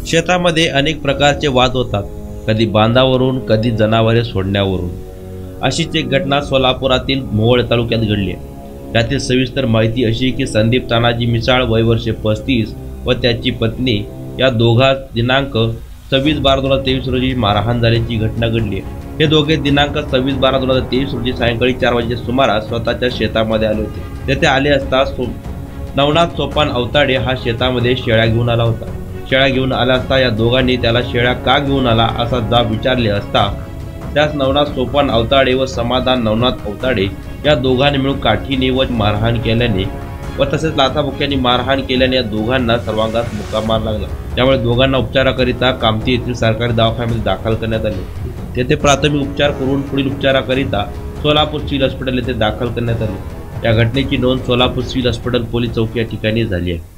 शेतामध्ये अनेक प्रकारचे वाद होतात, कधी बांधावरून, कधी जनावरे सोडण्यावरून। अशीच एक घटना सोलापुरातील मोहोळ तालुक्यात घडली आहे। त्यातील सविस्तर माहिती अशी की संदीप तानाजी मिसाळ वय वर्षे 35 व त्याची पत्नी या दोघांस दिनांक 26/12/2023 रोजी मारहाण झाल्याची घटना घडली आहे। हे दोघे दिनांक 26/12/2023 रोजी सायंकाळी 4 वाजेच्या सुमारास स्वतःच्या शेतामध्ये आले होते। तेथे आले असता नवनाथ सोपान अवताडे हा शेतामध्ये शेळ्या घेऊन आला होता। शेळ्या घेऊन आला असता या दोघांनी त्याला शेळ्या का घेऊन आला असा जाब विचारले असता त्यास नवनाथ सोपान अवताडे व समाधान नवनाथ अवताडे या दोघांनी मिळून काठीने व मारहाण केल्याने व तसेच लाथाबुक्क्यांनी मारहाण केल्याने या दोघांना सर्वांगास मुक्का मार लागला। त्यामुळे दोघांना उपचाराकरिता कामठी येथील सरकारी दवाखान्यामध्ये दाखल करण्यात आले। तेथे प्राथमिक उपचार करून पुढील उपचाराकरिता सोलापूर सिव्हिल हॉस्पिटल येथे दाखल करण्यात आले। या घटनेची नोंद सोलापूर सिव्हिल हॉस्पिटल पोलीस चौकी या ठिकाणी झाली आहे।